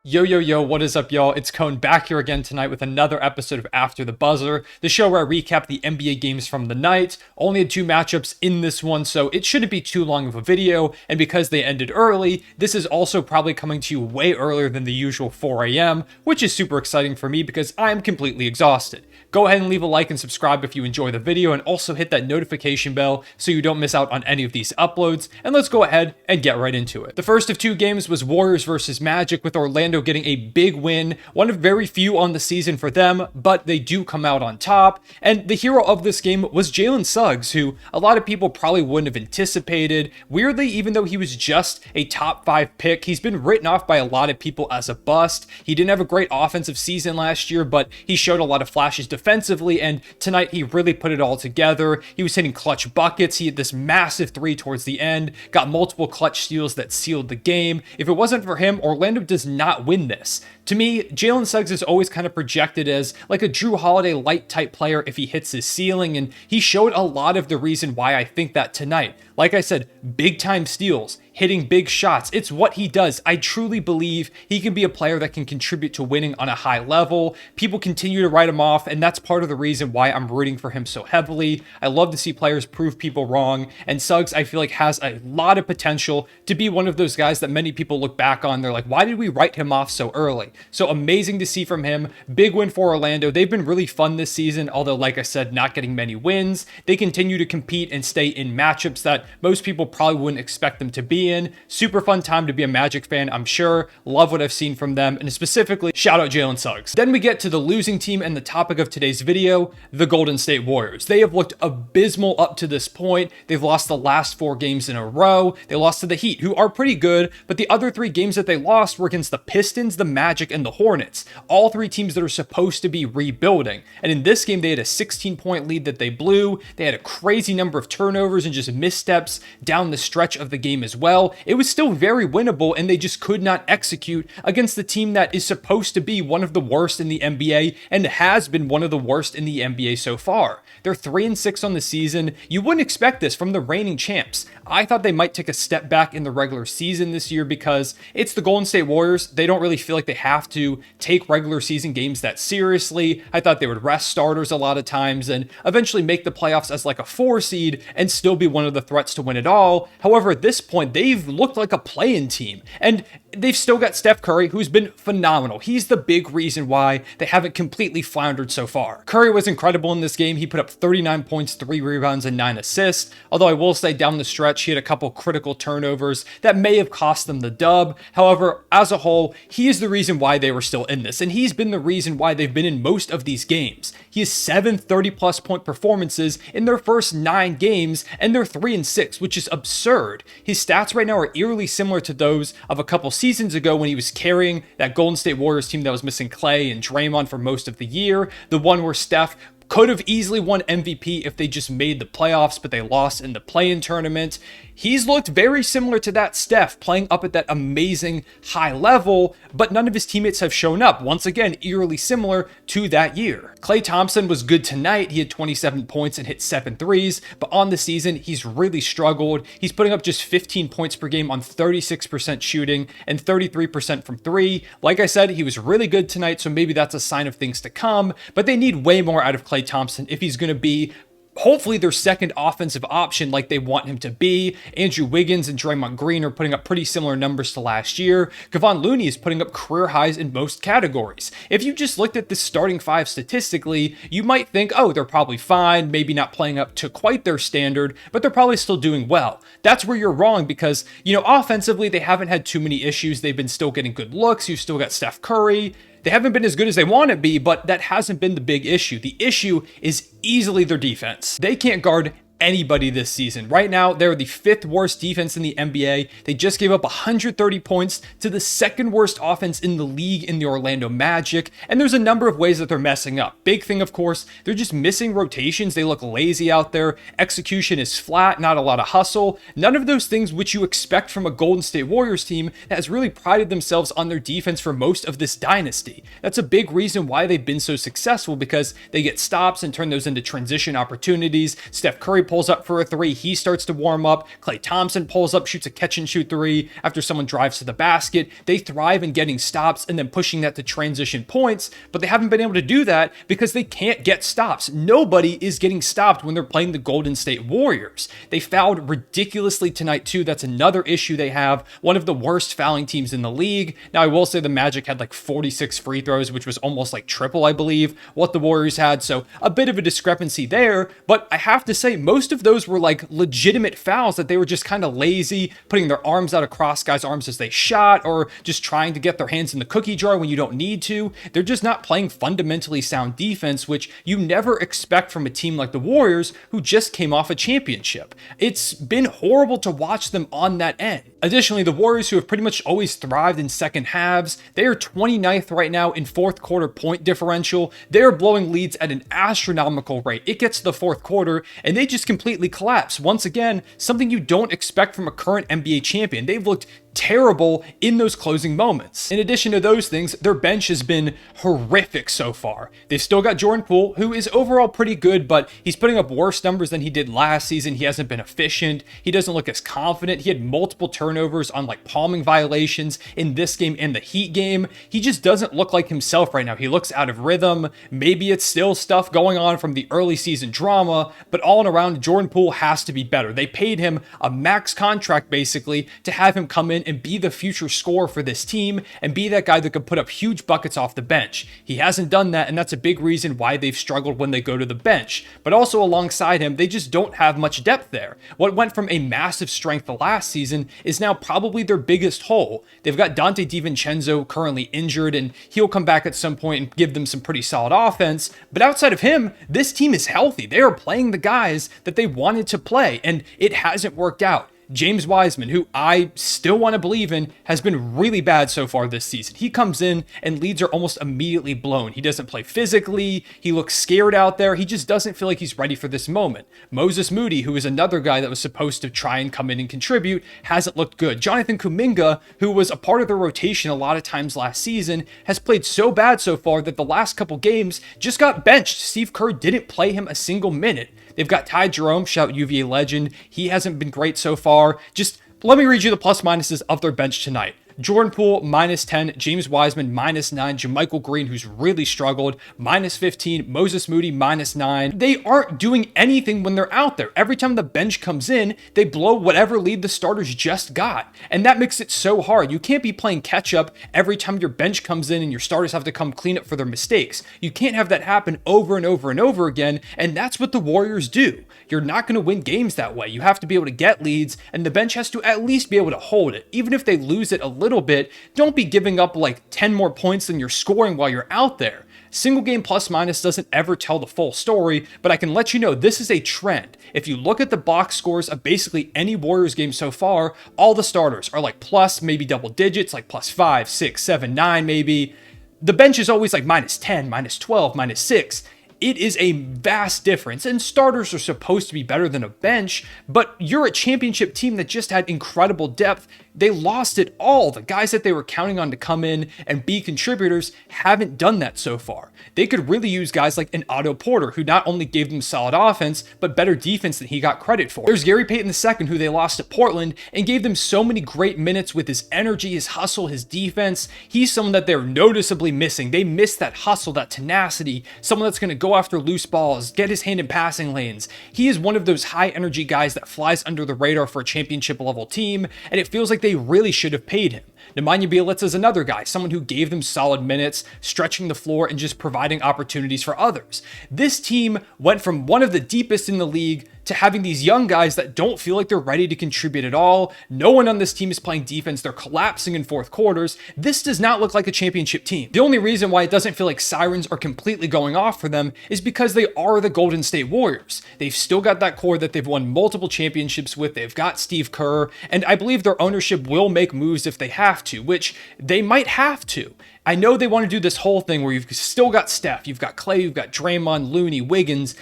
Yo, yo, yo, what is up, y'all? It's Cone back here again tonight with another episode of After the Buzzer, the show where I recap the NBA games from the night. Only had two matchups in this one, so it shouldn't be too long of a video, and because they ended early, this is also probably coming to you way earlier than the usual 4 a.m., which is super exciting for me because I'm completely exhausted. Go ahead and leave a like and subscribe if you enjoy the video, and also hit that notification bell so you don't miss out on any of these uploads, and let's go ahead and get right into it. The first of two games was Warriors versus Magic, with Orlando getting a big win, one of very few on the season for them, but they do come out on top. And the hero of this game was Jalen Suggs, who a lot of people probably wouldn't have anticipated. Weirdly, even though he was just a top 5 pick, he's been written off by a lot of people as a bust. He didn't have a great offensive season last year, but he showed a lot of flashes defensively, and tonight he really put it all together. He was hitting clutch buckets. He had this massive three towards the end, got multiple clutch steals that sealed the game. If it wasn't for him, Orlando does not win this. To me, Jalen Suggs is always kind of projected as like a Drew Holiday light type player if he hits his ceiling, and he showed a lot of the reason why I think that tonight. Like I said, big time steals, hitting big shots. It's what he does. I truly believe he can be a player that can contribute to winning on a high level. People continue to write him off, and that's part of the reason why I'm rooting for him so heavily. I love to see players prove people wrong, and Suggs, I feel like, has a lot of potential to be one of those guys that many people look back on. They're like, why did we write him off so early? So amazing to see from him. Big win for Orlando. They've been really fun this season, although, like I said, not getting many wins. They continue to compete and stay in matchups that most people probably wouldn't expect them to be in. Super fun time to be a Magic fan, I'm sure. Love what I've seen from them, and specifically, shout out Jalen Suggs. Then we get to the losing team and the topic of today's video, the Golden State Warriors. They have looked abysmal up to this point. They've lost the last 4 games in a row. They lost to the Heat, who are pretty good, but the other 3 games that they lost were against the Pistons, the Magic, and the Hornets. All 3 teams that are supposed to be rebuilding. And in this game, they had a 16-point lead that they blew. They had a crazy number of turnovers and just missteps down the stretch of the game as well. It was still very winnable, and they just could not execute against the team that is supposed to be one of the worst in the NBA and has been one of the worst in the NBA so far. They're 3-6 on the season. You wouldn't expect this from the reigning champs. I thought they might take a step back in the regular season this year because it's the Golden State Warriors. They don't really feel like they have to take regular season games that seriously. I thought they would rest starters a lot of times and eventually make the playoffs as like a 4 seed and still be one of the threats to win it all. However, at this point, they've looked like a play-in team, and they've still got Steph Curry, who's been phenomenal. He's the big reason why they haven't completely floundered so far. Curry was incredible in this game. He put up 39 points, 3 rebounds, and 9 assists. Although I will say down the stretch, he had a couple critical turnovers that may have cost them the dub. However, as a whole, he is the reason why they were still in this, and he's been the reason why they've been in most of these games. He has 7 30-plus point performances in their first 9 games, and they're 3-6, which is absurd. His stats right now are eerily similar to those of a couple seasons ago when he was carrying that Golden State Warriors team that was missing Clay and Draymond for most of the year. The one where Steph could have easily won MVP if they just made the playoffs, but they lost in the play-in tournament. He's looked very similar to that Steph, playing up at that amazing high level, but none of his teammates have shown up. Once again, eerily similar to that year. Klay Thompson was good tonight. He had 27 points and hit 7 threes, but on the season, he's really struggled. He's putting up just 15 points per game on 36% shooting and 33% from 3. Like I said, he was really good tonight, so maybe that's a sign of things to come, but they need way more out of Klay Thompson if he's going to be hopefully their second offensive option like they want him to be. Andrew Wiggins and Draymond Green are putting up pretty similar numbers to last year. Kevon Looney is putting up career highs in most categories. If you just looked at the starting 5 statistically, you might think, oh, they're probably fine, maybe not playing up to quite their standard, but they're probably still doing well. That's where you're wrong because, offensively, they haven't had too many issues. They've been still getting good looks. You've still got Steph Curry. They haven't been as good as they want to be, but that hasn't been the big issue. The issue is easily their defense. They can't guard anybody this season. Right now, they're the 5th worst defense in the NBA. They just gave up 130 points to the 2nd worst offense in the league in the Orlando Magic, and there's a number of ways that they're messing up. Big thing, of course, they're just missing rotations. They look lazy out there. Execution is flat, not a lot of hustle. None of those things which you expect from a Golden State Warriors team that has really prided themselves on their defense for most of this dynasty. That's a big reason why they've been so successful, because they get stops and turn those into transition opportunities. Steph Curry pulls up for a three. He starts to warm up. Klay Thompson pulls up, shoots a catch and shoot three after someone drives to the basket. They thrive in getting stops and then pushing that to transition points, but they haven't been able to do that because they can't get stops. Nobody is getting stopped when they're playing the Golden State Warriors. They fouled ridiculously tonight too. That's another issue they have. One of the worst fouling teams in the league. Now, I will say the Magic had like 46 free throws, which was almost like triple, I believe, what the Warriors had. So a bit of a discrepancy there, but I have to say most of those were like legitimate fouls that they were just kind of lazy, putting their arms out across guys' arms as they shot, or just trying to get their hands in the cookie jar when you don't need to. They're just not playing fundamentally sound defense, which you never expect from a team like the Warriors, who just came off a championship. It's been horrible to watch them on that end. Additionally, the Warriors, who have pretty much always thrived in second halves, they are 29th right now in fourth quarter point differential. They're blowing leads at an astronomical rate. It gets to the fourth quarter and they just completely collapse. Once again, something you don't expect from a current NBA champion. They've looked terrible in those closing moments. In addition to those things, their bench has been horrific so far. They've still got Jordan Poole, who is overall pretty good, but he's putting up worse numbers than he did last season. He hasn't been efficient. He doesn't look as confident. He had multiple turnovers on like palming violations in this game and the Heat game. He just doesn't look like himself right now. He looks out of rhythm. Maybe it's still stuff going on from the early season drama, but all in around, Jordan Poole has to be better. They paid him a max contract basically to have him come in and be the future scorer for this team and be that guy that could put up huge buckets off the bench. He hasn't done that, and that's a big reason why they've struggled when they go to the bench. But also alongside him, they just don't have much depth there. What went from a massive strength the last season is now probably their biggest hole. They've got Dante DiVincenzo currently injured, and he'll come back at some point and give them some pretty solid offense. But outside of him, this team is healthy. They are playing the guys that they wanted to play, and it hasn't worked out. James Wiseman, who I still want to believe in, has been really bad so far this season. He comes in and leads are almost immediately blown. He doesn't play physically. He looks scared out there. He just doesn't feel like he's ready for this moment. Moses Moody, who is another guy that was supposed to try and come in and contribute, hasn't looked good. Jonathan Kuminga, who was a part of the rotation a lot of times last season, has played so bad so far that the last couple games just got benched. Steve Kerr didn't play him a single minute. They've got Ty Jerome, shout UVA legend. He hasn't been great so far. Just let me read you the plus minuses of their bench tonight. Jordan Poole, -10, James Wiseman, -9, JaMychal Green, who's really struggled, -15, Moses Moody, -9. They aren't doing anything when they're out there. Every time the bench comes in, they blow whatever lead the starters just got. And that makes it so hard. You can't be playing catch up every time your bench comes in and your starters have to come clean up for their mistakes. You can't have that happen over and over and over again, and that's what the Warriors do. You're not going to win games that way. You have to be able to get leads, and the bench has to at least be able to hold it. Even if they lose it a little bit, don't be giving up like 10 more points than you're scoring while you're out there. Single game plus minus doesn't ever tell the full story, but I can let you know this is a trend. If you look at the box scores of basically any Warriors game so far, all the starters are like plus maybe double digits, like +5, 6, 7, 9 maybe. The bench is always like -10, -12, -6. It is a vast difference, and starters are supposed to be better than a bench, but you're a championship team that just had incredible depth. They lost it all. The guys that they were counting on to come in and be contributors haven't done that so far. They could really use guys like an Otto Porter, who not only gave them solid offense, but better defense than he got credit for. There's Gary Payton II, who they lost to Portland and gave them so many great minutes with his energy, his hustle, his defense. He's someone that they're noticeably missing. They miss that hustle, that tenacity, someone that's going to go after loose balls, get his hand in passing lanes. He is one of those high energy guys that flies under the radar for a championship level team, and it feels like they really should have paid him. Nemanja Bjelica is another guy, someone who gave them solid minutes, stretching the floor and just providing opportunities for others. This team went from one of the deepest in the league to having these young guys that don't feel like they're ready to contribute at all. No one on this team is playing defense. They're collapsing in fourth quarters. This does not look like a championship team. The only reason why it doesn't feel like sirens are completely going off for them is because they are the Golden State Warriors. They've still got that core that they've won multiple championships with. They've got Steve Kerr, and I believe their ownership will make moves if they have to, which they might have to. I know they want to do this whole thing where you've still got Steph, you've got Klay, you've got Draymond, Looney, Wiggins.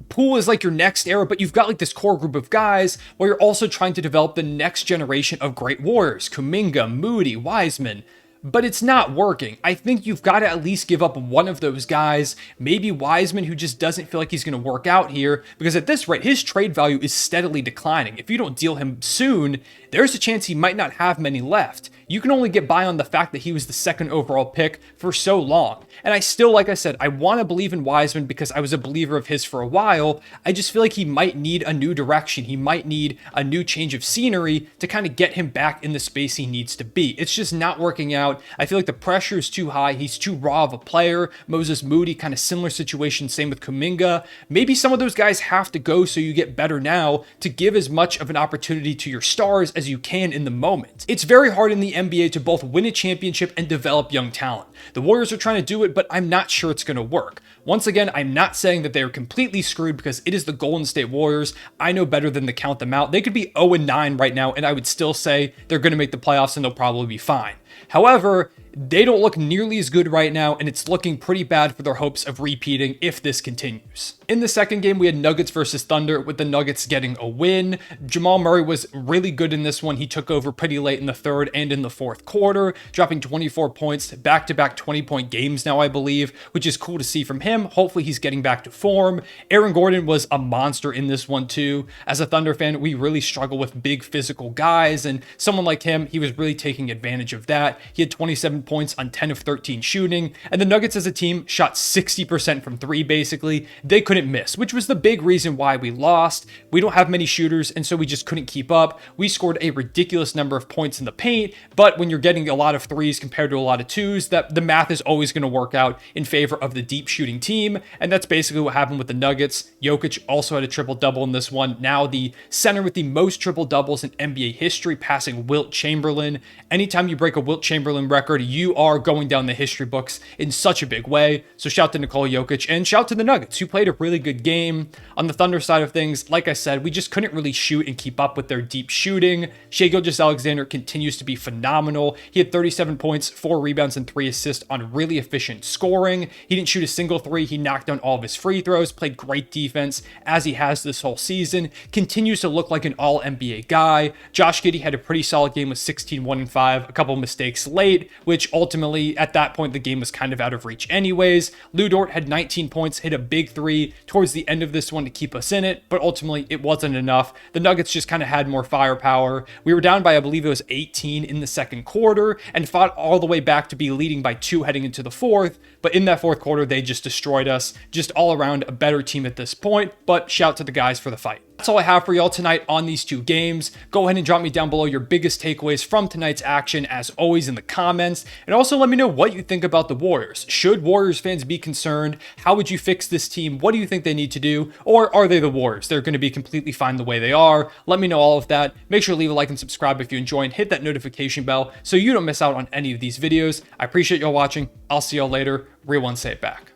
Poole is like your next era, but you've got like this core group of guys while you're also trying to develop the next generation of great Warriors. Kuminga, Moody, Wiseman. but it's not working. I think you've got to at least give up one of those guys, maybe Wiseman, who just doesn't feel like he's going to work out here, because at this rate, his trade value is steadily declining. If you don't deal him soon, there's a chance he might not have many left. You can only get by on the fact that he was the second overall pick for so long. And I still, like I said, I want to believe in Wiseman because I was a believer of his for a while. I just feel like he might need a new direction. He might need a new change of scenery to kind of get him back in the space he needs to be. It's just not working out. I feel like the pressure is too high. He's too raw of a player. Moses Moody, kind of similar situation. Same with Kuminga. Maybe some of those guys have to go so you get better now to give as much of an opportunity to your stars as you can in the moment. It's very hard in the NBA to both win a championship and develop young talent. The Warriors are trying to do it, but I'm not sure it's going to work. Once again, I'm not saying that they are completely screwed because it is the Golden State Warriors. I know better than to count them out. They could be 0-9 right now, and I would still say they're going to make the playoffs and they'll probably be fine. However, they don't look nearly as good right now, and it's looking pretty bad for their hopes of repeating if this continues. In the second game, we had Nuggets versus Thunder, with the Nuggets getting a win. Jamal Murray was really good in this one. He took over pretty late in the third and in the fourth quarter, dropping 24 points, back-to-back 20-point games now, I believe, which is cool to see from him. Hopefully he's getting back to form. Aaron Gordon was a monster in this one too. As a Thunder fan, we really struggle with big physical guys, and someone like him, he was really taking advantage of that. He had 27 points on 10 of 13 shooting, and the Nuggets as a team shot 60% from three, basically. They couldn't miss, which was the big reason why we lost. We don't have many shooters, and so we just couldn't keep up. We scored a ridiculous number of points in the paint, but when you're getting a lot of threes compared to a lot of twos, that the math is always going to work out in favor of the deep shooting team, and that's basically what happened with the Nuggets. Jokic also had a triple-double in this one, now the center with the most triple-doubles in NBA history, passing Wilt Chamberlain. Anytime you break a Wilt Chamberlain record, you are going down the history books in such a big way. So shout to Nikola Jokic, and shout to the Nuggets, who played a really good game. On the Thunder side of things, like I said, we just couldn't really shoot and keep up with their deep shooting. Gilgeous-Alexander continues to be phenomenal. He had 37 points, 4 rebounds, and 3 assists on really efficient scoring. He didn't shoot a single three. He knocked down all of his free throws, played great defense as he has this whole season, continues to look like an all-NBA guy. Josh Giddey had a pretty solid game with 16, 1, and 5, a couple mistakes late, which ultimately at that point the game was kind of out of reach anyways. Lou Dort had 19 points, hit a big three towards the end of this one to keep us in it, but ultimately it wasn't enough. The Nuggets just kind of had more firepower. We were down by, I believe it was 18 in the second quarter, and fought all the way back to be leading by 2 heading into the fourth, but in that fourth quarter they just destroyed us. Just all around a better team at this point, but shout to the guys for the fight. That's all I have for y'all tonight on these two games. Go ahead and drop me down below your biggest takeaways from tonight's action, as always, in the comments. And also let me know what you think about the Warriors. Should Warriors fans be concerned? How would you fix this team? What do you think they need to do? Or are they the Warriors? They're going to be completely fine the way they are. Let me know all of that. Make sure to leave a like and subscribe if you enjoy, and hit that notification bell so you don't miss out on any of these videos. I appreciate y'all watching. I'll see y'all later. Real one, say it back.